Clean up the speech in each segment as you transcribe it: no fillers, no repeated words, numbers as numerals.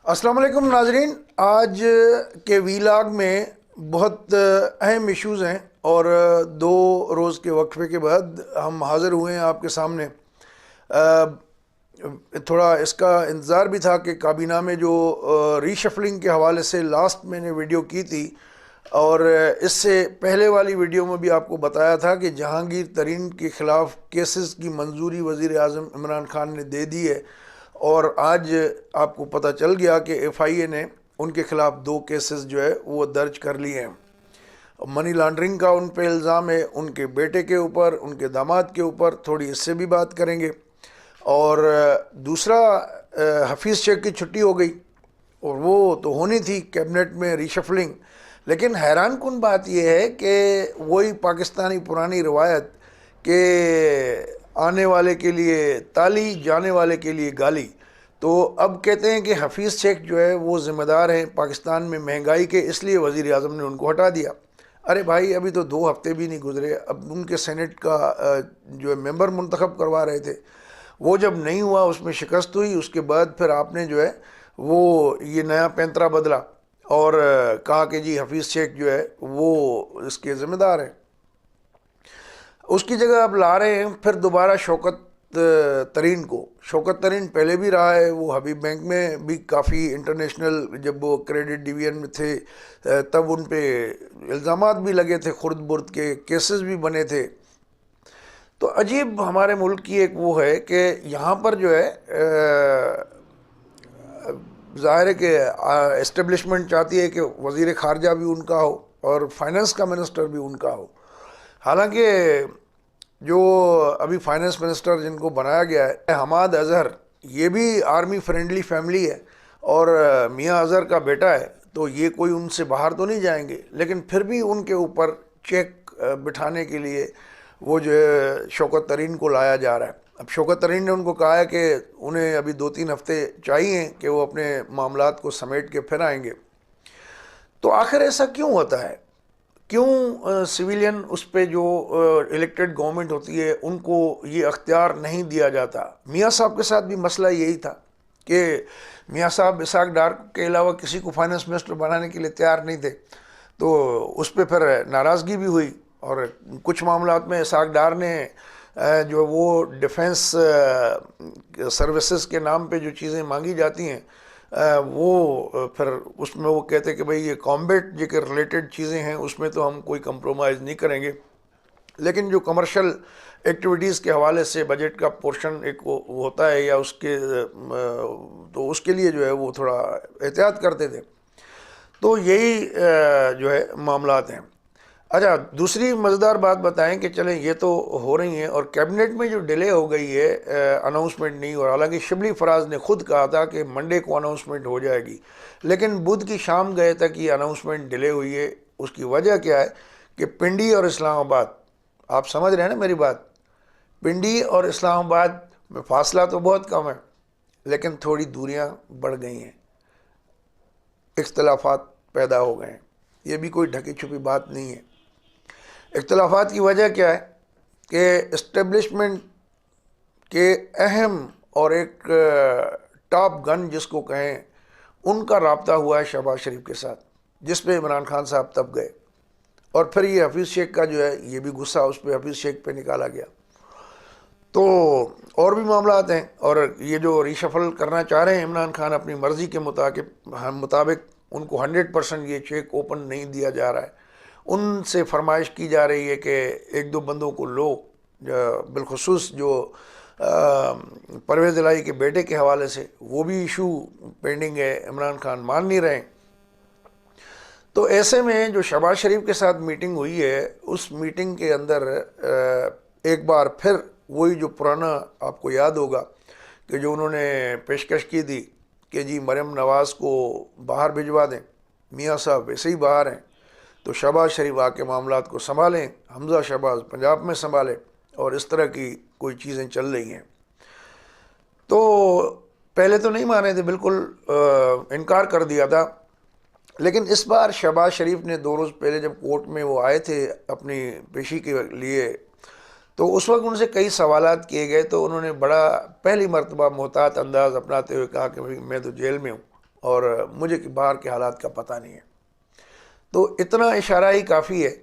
السلام علیکم ناظرین، آج کے ویلاگ میں بہت اہم ایشوز ہیں اور 2 روز کے وقفے کے بعد ہم حاضر ہوئے ہیں آپ کے سامنے۔ تھوڑا اس کا انتظار بھی تھا کہ کابینہ میں جو ری شفلنگ کے حوالے سے لاسٹ میں نے ویڈیو کی تھی اور اس سے پہلے والی ویڈیو میں بھی آپ کو بتایا تھا کہ جہانگیر ترین کے خلاف کیسز کی منظوری وزیر اعظم عمران خان نے دے دی ہے، اور آج آپ کو پتہ چل گیا کہ ایف آئی اے نے ان کے خلاف 2 کیسز جو ہے وہ درج کر لیے ہیں۔ منی لانڈرنگ کا ان پہ الزام ہے، ان کے بیٹے کے اوپر، ان کے داماد کے اوپر، تھوڑی اس سے بھی بات کریں گے۔ اور دوسرا، حفیظ شیخ کی چھٹی ہو گئی اور وہ تو ہونی تھی کیبنٹ میں ری شفلنگ، لیکن حیران کن بات یہ ہے کہ وہی پاکستانی پرانی روایت کہ آنے والے کے لیے تالی، جانے والے کے لیے گالی، تو اب کہتے ہیں کہ حفیظ شیخ جو ہے وہ ذمہ دار ہیں پاکستان میں مہنگائی کے، اس لیے وزیر اعظم نے ان کو ہٹا دیا۔ ارے بھائی، ابھی تو 2 ہفتے بھی نہیں گزرے، اب ان کے سینٹ کا جو ہے ممبر منتخب کروا رہے تھے، وہ جب نہیں ہوا، اس میں شکست ہوئی، اس کے بعد پھر آپ نے جو ہے وہ یہ نیا پینترا بدلا اور کہا کہ جی حفیظ شیخ جو ہے وہ اس کے ذمہ دار ہیں۔ اس کی جگہ اب لا رہے ہیں پھر دوبارہ شوکت ترین کو۔ شوکت ترین پہلے بھی رہا ہے، وہ حبیب بینک میں بھی کافی انٹرنیشنل، جب وہ کریڈٹ ڈویژن میں تھے تب ان پہ الزامات بھی لگے تھے، خرد برد کے کیسز بھی بنے تھے۔ تو عجیب ہمارے ملک کی ایک وہ ہے کہ یہاں پر جو ہے ظاہر ہے کہ اسٹیبلشمنٹ چاہتی ہے کہ وزیر خارجہ بھی ان کا ہو اور فائنانس کا منسٹر بھی ان کا ہو، حالانکہ جو ابھی فائنانس منسٹر جن کو بنایا گیا ہے حماد اظہر، یہ بھی آرمی فرینڈلی فیملی ہے اور میاں اظہر کا بیٹا ہے، تو یہ کوئی ان سے باہر تو نہیں جائیں گے، لیکن پھر بھی ان کے اوپر چیک بٹھانے کے لیے وہ جو ہے شوکت ترین کو لایا جا رہا ہے۔ اب شوکت ترین نے ان کو کہا ہے کہ انہیں ابھی 2-3 ہفتے چاہیے کہ وہ اپنے معاملات کو سمیٹ کے پھر آئیں گے۔ تو آخر ایسا کیوں ہوتا ہے؟ کیوں سویلین اس پہ جو الیکٹڈ گورنمنٹ ہوتی ہے ان کو یہ اختیار نہیں دیا جاتا؟ میاں صاحب کے ساتھ بھی مسئلہ یہی تھا کہ میاں صاحب اسحاق ڈار کے علاوہ کسی کو فائنانس منسٹر بنانے کے لیے تیار نہیں تھے، تو اس پہ پھر ناراضگی بھی ہوئی، اور کچھ معاملات میں اسحاق ڈار نے جو وہ ڈیفنس سروسز کے نام پہ جو چیزیں مانگی جاتی ہیں وہ پھر اس میں وہ کہتے کہ بھئی یہ کامبیٹ جو کہ ریلیٹڈ چیزیں ہیں اس میں تو ہم کوئی کمپرومائز نہیں کریں گے، لیکن جو کمرشل ایکٹیویٹیز کے حوالے سے بجٹ کا پورشن ایک وہ ہوتا ہے یا اس کے تو اس کے لیے جو ہے وہ تھوڑا احتیاط کرتے تھے۔ تو یہی جو ہے معاملات ہیں۔ اچھا، دوسری مزیدار بات بتائیں کہ چلیں یہ تو ہو رہی ہیں، اور کیبنٹ میں جو ڈیلے ہو گئی ہے اناؤنسمنٹ نہیں ہو رہا، حالانکہ شبلی فراز نے خود کہا تھا کہ منڈے کو اناؤنسمنٹ ہو جائے گی، لیکن بدھ کی شام گئے تک یہ اناؤنسمنٹ ڈیلے ہوئی ہے۔ اس کی وجہ کیا ہے کہ پنڈی اور اسلام آباد، آپ سمجھ رہے ہیں نا میری بات، پنڈی اور اسلام آباد میں فاصلہ تو بہت کم ہے لیکن تھوڑی دوریاں بڑھ گئی ہیں، اختلافات پیدا ہو گئے ہیں، یہ بھی کوئی ڈھکی چھپی بات نہیں ہے۔ اختلافات کی وجہ کیا ہے کہ اسٹیبلشمنٹ کے اہم اور ایک ٹاپ گن جس کو کہیں ان کا رابطہ ہوا ہے شہباز شریف کے ساتھ، جس پہ عمران خان صاحب تب گئے، اور پھر یہ حفیظ شیخ کا جو ہے یہ بھی غصہ اس پہ حفیظ شیخ پہ نکالا گیا۔ تو اور بھی معاملات ہیں، اور یہ جو ریشفل کرنا چاہ رہے ہیں عمران خان اپنی مرضی کے مطابق ان کو 100% یہ چیک اوپن نہیں دیا جا رہا ہے، ان سے فرمائش کی جا رہی ہے کہ 1-2 بندوں کو لو، بالخصوص جو پرویز الہی کے بیٹے کے حوالے سے وہ بھی ایشو پینڈنگ ہے، عمران خان مان نہیں رہے۔ تو ایسے میں جو شہباز شریف کے ساتھ میٹنگ ہوئی ہے، اس میٹنگ کے اندر ایک بار پھر وہی جو پرانا آپ کو یاد ہوگا کہ جو انہوں نے پیشکش کی تھی کہ جی مریم نواز کو باہر بھجوا دیں، میاں صاحب ویسے ہی باہر ہیں تو شہباز شریف آ کے معاملات کو سنبھالیں، حمزہ شہباز پنجاب میں سنبھالے، اور اس طرح کی کوئی چیزیں چل رہی ہیں۔ تو پہلے تو نہیں مانے تھے، بالکل انکار کر دیا تھا، لیکن اس بار شہباز شریف نے 2 روز پہلے جب کورٹ میں وہ آئے تھے اپنی پیشی کے لیے، تو اس وقت ان سے کئی سوالات کیے گئے، تو انہوں نے بڑا پہلی مرتبہ محتاط انداز اپناتے ہوئے کہا کہ میں تو جیل میں ہوں اور مجھے باہر کے حالات کا پتہ نہیں ہے. تو اتنا اشارہ ہی کافی ہے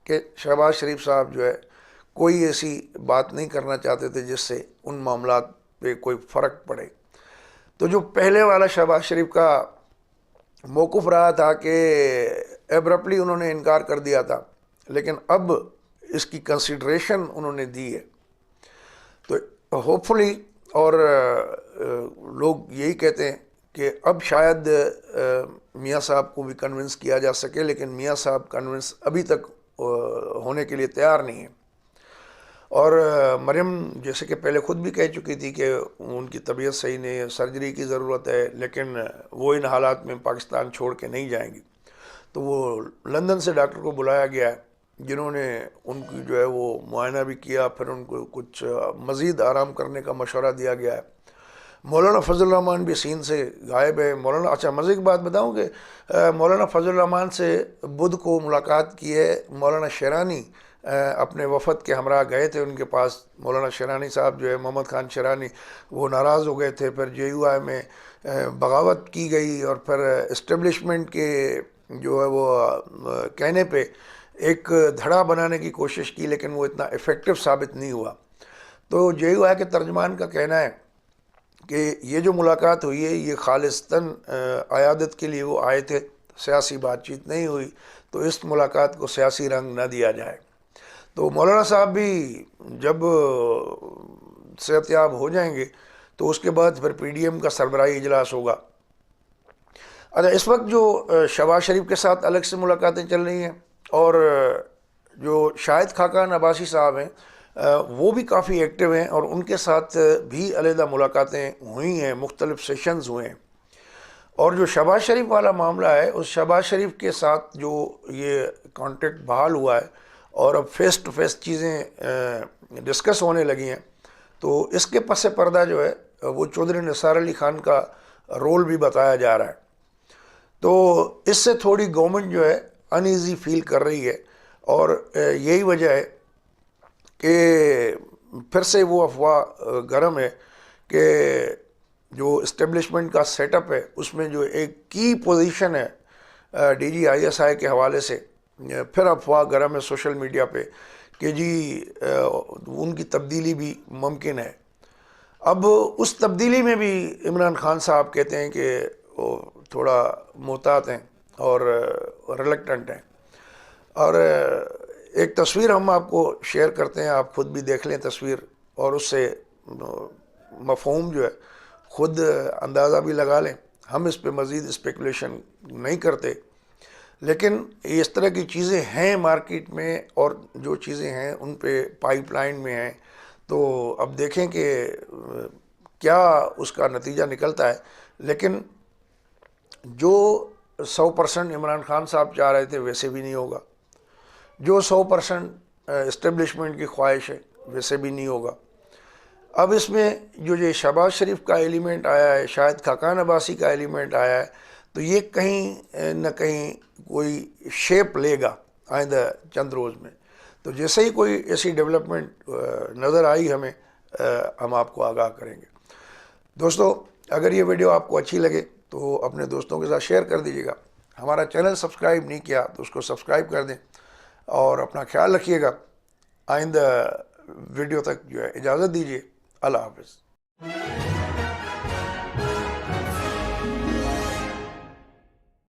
کہ شہباز شریف صاحب جو ہے کوئی ایسی بات نہیں کرنا چاہتے تھے جس سے ان معاملات پہ کوئی فرق پڑے. تو جو پہلے والا شہباز شریف کا موقف رہا تھا کہ ایبرپلی انہوں نے انکار کر دیا تھا، لیکن اب اس کی کنسیڈریشن انہوں نے دی ہے. تو ہوپ فلی، اور لوگ یہی کہتے ہیں کہ اب شاید میاں صاحب کو بھی کنونس کیا جا سکے، لیکن میاں صاحب کنونس ابھی تک ہونے کے لیے تیار نہیں ہیں. اور مریم جیسے کہ پہلے خود بھی کہہ چکی تھی کہ ان کی طبیعت صحیح نہیں ہے، سرجری کی ضرورت ہے، لیکن وہ ان حالات میں پاکستان چھوڑ کے نہیں جائیں گی. تو وہ لندن سے ڈاکٹر کو بلایا گیا ہے جنہوں نے ان کی جو ہے وہ معائنہ بھی کیا، پھر ان کو کچھ مزید آرام کرنے کا مشورہ دیا گیا ہے. مولانا فضل الرحمان بھی سین سے غائب ہے. اچھا مزے کی بات بتاؤں کہ مولانا فضل الرحمان سے بدھ کو ملاقات کی ہے مولانا شیرانی، اپنے وفد کے ہمراہ گئے تھے ان کے پاس. مولانا شیرانی صاحب جو ہے، محمد خان شیرانی، وہ ناراض ہو گئے تھے. پھر جے یو آئی میں بغاوت کی گئی، اور پھر اسٹیبلشمنٹ کے جو ہے وہ کہنے پہ ایک دھڑا بنانے کی کوشش کی، لیکن وہ اتنا افیکٹو ثابت نہیں ہوا. تو جے یو آئی کے ترجمان کا کہنا ہے کہ یہ جو ملاقات ہوئی ہے یہ خالصتاً عیادت کے لیے وہ آئے تھے، سیاسی بات چیت نہیں ہوئی، تو اس ملاقات کو سیاسی رنگ نہ دیا جائے. تو مولانا صاحب بھی جب صحت یاب ہو جائیں گے تو اس کے بعد پھر پی ڈی ایم کا سربراہی اجلاس ہوگا. اچھا، اس وقت جو شہباز شریف کے ساتھ الگ سے ملاقاتیں چل رہی ہیں، اور جو شاہد خاقان عباسی صاحب ہیں وہ بھی کافی ایکٹیو ہیں، اور ان کے ساتھ بھی علیحدہ ملاقاتیں ہوئی ہیں، مختلف سیشنز ہوئے ہیں. اور جو شہباز شریف والا معاملہ ہے، اس شہباز شریف کے ساتھ جو یہ کانٹیکٹ بحال ہوا ہے اور اب فیس ٹو فیس چیزیں ڈسکس ہونے لگی ہیں، تو اس کے پس پردہ جو ہے وہ چودھری نثار علی خان کا رول بھی بتایا جا رہا ہے. تو اس سے تھوڑی گورنمنٹ جو ہے ان ایزی فیل کر رہی ہے، اور یہی وجہ ہے کہ پھر سے وہ افواہ گرم ہے کہ جو اسٹیبلشمنٹ کا سیٹ اپ ہے اس میں جو ایک کی پوزیشن ہے D G I S I کے حوالے سے، پھر افواہ گرم ہے سوشل میڈیا پہ کہ جی ان کی تبدیلی بھی ممکن ہے. اب اس تبدیلی میں بھی عمران خان صاحب کہتے ہیں کہ وہ تھوڑا محتاط ہیں اور ریلیکٹنٹ ہیں. اور ایک تصویر ہم آپ کو شیئر کرتے ہیں، آپ خود بھی دیکھ لیں تصویر، اور اس سے مفہوم جو ہے خود اندازہ بھی لگا لیں. ہم اس پہ مزید اسپیکولیشن نہیں کرتے، لیکن اس طرح کی چیزیں ہیں مارکیٹ میں، اور جو چیزیں ہیں ان پہ پائپ لائن میں ہیں. تو اب دیکھیں کہ کیا اس کا نتیجہ نکلتا ہے. لیکن جو 100% عمران خان صاحب چاہ رہے تھے ویسے بھی نہیں ہوگا، جو 100% اسٹیبلشمنٹ کی خواہش ہے ویسے بھی نہیں ہوگا. اب اس میں جو یہ شہباز شریف کا ایلیمنٹ آیا ہے، شاہد خاقان عباسی کا ایلیمنٹ آیا ہے، تو یہ کہیں نہ کہیں کوئی شیپ لے گا آئندہ چند روز میں. تو جیسے ہی کوئی ایسی ڈیولپمنٹ نظر آئی ہمیں، ہم آپ کو آگاہ کریں گے. دوستو، اگر یہ ویڈیو آپ کو اچھی لگے تو اپنے دوستوں کے ساتھ شیئر کر دیجیے گا. ہمارا چینل سبسکرائب نہیں کیا تو اس کو سبسکرائب کر دیں، اور اپنا خیال رکھیے گا. آئندہ ویڈیو تک جو ہے اجازت دیجیے. اللہ حافظ.